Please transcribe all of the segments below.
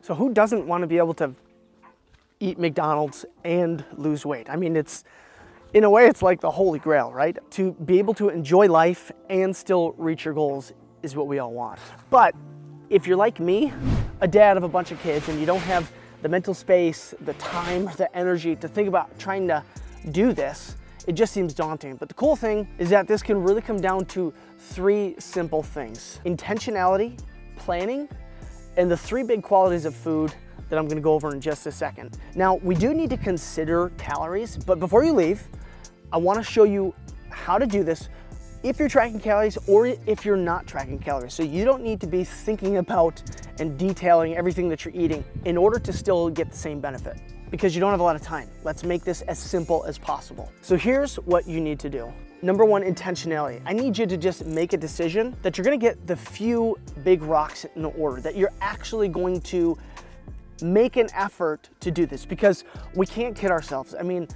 So who doesn't want to be able to eat McDonald's and lose weight? I mean, in a way, it's like the holy grail, right? To be able to enjoy life and still reach your goals is what we all want. But if you're like me, a dad of a bunch of kids, and you don't have the mental space, the time, the energy to think about trying to do this, it just seems daunting. But the cool thing is that this can really come down to 3 simple things: intentionality, planning, and the 3 big qualities of food that I'm gonna go over in just a second. Now, we do need to consider calories, but before you leave, I wanna show you how to do this if you're tracking calories or if you're not tracking calories. So you don't need to be thinking about and detailing everything that you're eating in order to still get the same benefit, because you don't have a lot of time. Let's make this as simple as possible. So here's what you need to do. Number 1, intentionality. I need you to just make a decision that you're gonna get the few big rocks in order, that you're actually going to make an effort to do this, because we can't kid ourselves. I mean,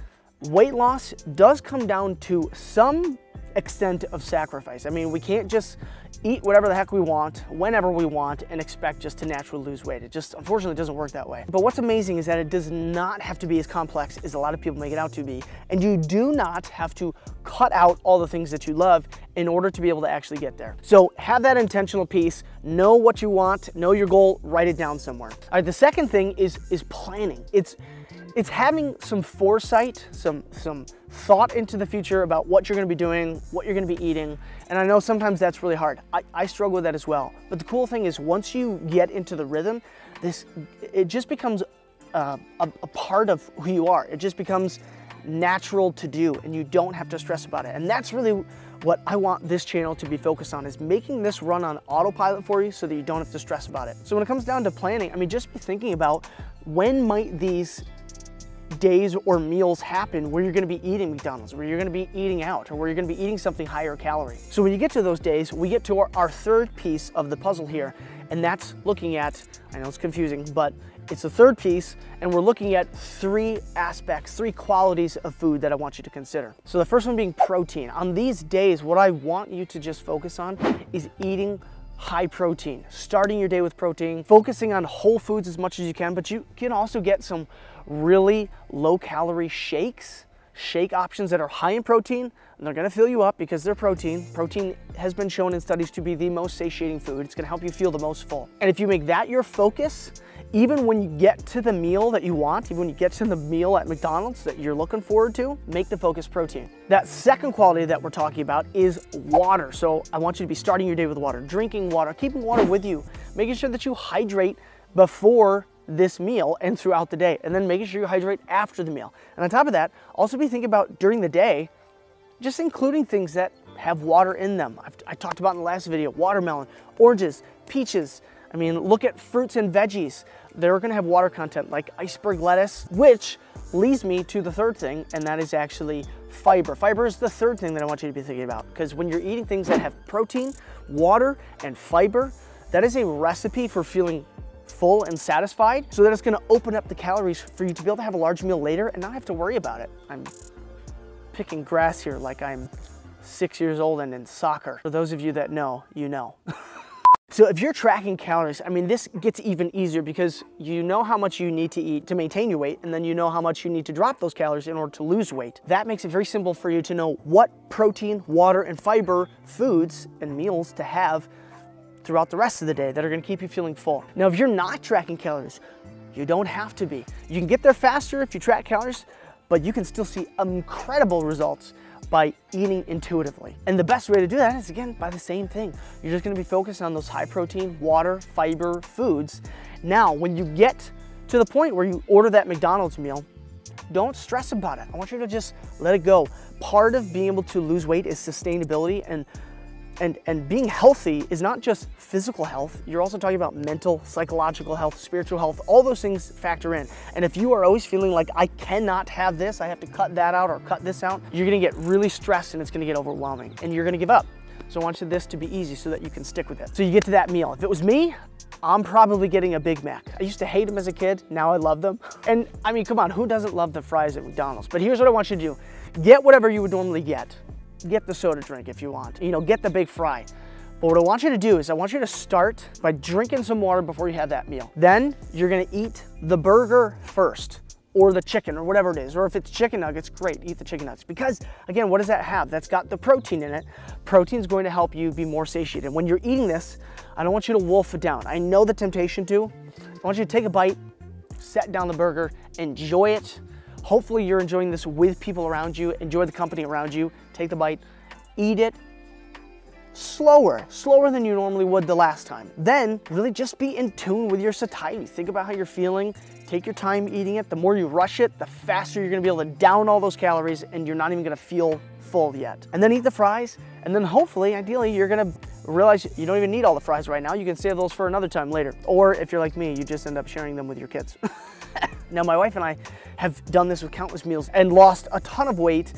weight loss does come down to some extent of sacrifice. I mean, we can't just eat whatever the heck we want, whenever we want, and expect just to naturally lose weight. It just, unfortunately, doesn't work that way. But what's amazing is that it does not have to be as complex as a lot of people make it out to be. And you do not have to cut out all the things that you love in order to be able to actually get there. So have that intentional piece, know what you want, know your goal, write it down somewhere. All right, the second thing is planning. It's having some foresight, some thought into the future about what you're gonna be doing, what you're gonna be eating. And I know sometimes that's really hard. I struggle with that as well. But the cool thing is, once you get into the rhythm, it just becomes a part of who you are. It just becomes natural to do, and you don't have to stress about it. And that's really what I want this channel to be focused on, is making this run on autopilot for you so that you don't have to stress about it. So when it comes down to planning, I mean, just be thinking about, when might these days or meals happen where you're gonna be eating McDonald's, where you're gonna be eating out, or where you're gonna be eating something higher calorie. So when you get to those days, we get to our 3rd piece of the puzzle here, and that's looking at, I know it's confusing, but it's the 3rd piece, and we're looking at 3 aspects, 3 qualities of food that I want you to consider. So the first one being protein. On these days, what I want you to just focus on is eating high protein, starting your day with protein, focusing on whole foods as much as you can, but you can also get some really low calorie shake options that are high in protein, and they're gonna fill you up because they're protein. Protein has been shown in studies to be the most satiating food. It's gonna help you feel the most full. And if you make that your focus, even when you get to the meal that you want, even when you get to the meal at McDonald's that you're looking forward to, make the focus protein. That second quality that we're talking about is water. So I want you to be starting your day with water, drinking water, keeping water with you, making sure that you hydrate before this meal and throughout the day, and then making sure you hydrate after the meal. And on top of that, also be thinking about during the day, just including things that have water in them. I talked about in the last video, watermelon, oranges, peaches. I mean, look at fruits and veggies. They're gonna have water content like iceberg lettuce, which leads me to the 3rd thing, and that is actually fiber. Fiber is the 3rd thing that I want you to be thinking about, because when you're eating things that have protein, water, and fiber, that is a recipe for feeling full and satisfied, so that it's gonna open up the calories for you to be able to have a large meal later and not have to worry about it. I'm picking grass here like I'm 6 years old and in soccer. For those of you that know, you know. So if you're tracking calories, I mean, this gets even easier because you know how much you need to eat to maintain your weight, and then you know how much you need to drop those calories in order to lose weight. That makes it very simple for you to know what protein, water, and fiber foods and meals to have throughout the rest of the day that are gonna keep you feeling full. Now, if you're not tracking calories, you don't have to be. You can get there faster if you track calories, but you can still see incredible results by eating intuitively. And the best way to do that is, again, by the same thing. You're just gonna be focused on those high protein, water, fiber foods. Now, when you get to the point where you order that McDonald's meal, don't stress about it. I want you to just let it go. Part of being able to lose weight is sustainability, and being healthy is not just physical health. You're also talking about mental, psychological health, spiritual health. All those things factor in. And if you are always feeling like, I cannot have this, I have to cut that out or cut this out, you're gonna get really stressed and it's gonna get overwhelming and you're gonna give up. So I want this to be easy so that you can stick with it. So you get to that meal. If it was me, I'm probably getting a Big Mac. I used to hate them as a kid, now I love them. And I mean, come on, who doesn't love the fries at McDonald's? But here's what I want you to do. Get whatever you would normally get. Get the soda drink if you want, you know, get the big fry. But what I want you to do is I want you to start by drinking some water before you have that meal. Then you're gonna eat the burger first, or the chicken, or whatever it is. Or if it's chicken nuggets, great, eat the chicken nuggets. Because again, what does that have? That's got the protein in it. Protein's going to help you be more satiated. When you're eating this, I don't want you to wolf it down. I know the temptation to. I want you to take a bite, set down the burger, enjoy it. Hopefully you're enjoying this with people around you. Enjoy the company around you. Take the bite, eat it slower than you normally would the last time. Then really just be in tune with your satiety. Think about how you're feeling. Take your time eating it. The more you rush it, the faster you're gonna be able to down all those calories and you're not even gonna feel full yet. And then eat the fries, and then hopefully, ideally, you're gonna realize you don't even need all the fries right now. You can save those for another time later. Or if you're like me, you just end up sharing them with your kids. Now, my wife and I have done this with countless meals and lost a ton of weight,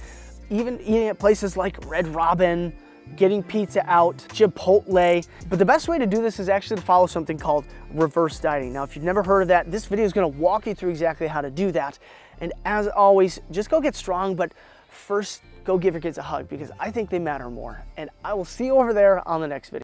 even eating at places like Red Robin, getting pizza out, Chipotle. But the best way to do this is actually to follow something called reverse dieting. Now, if you've never heard of that, this video is gonna walk you through exactly how to do that. And as always, just go get strong, but first go give your kids a hug because I think they matter more. And I will see you over there on the next video.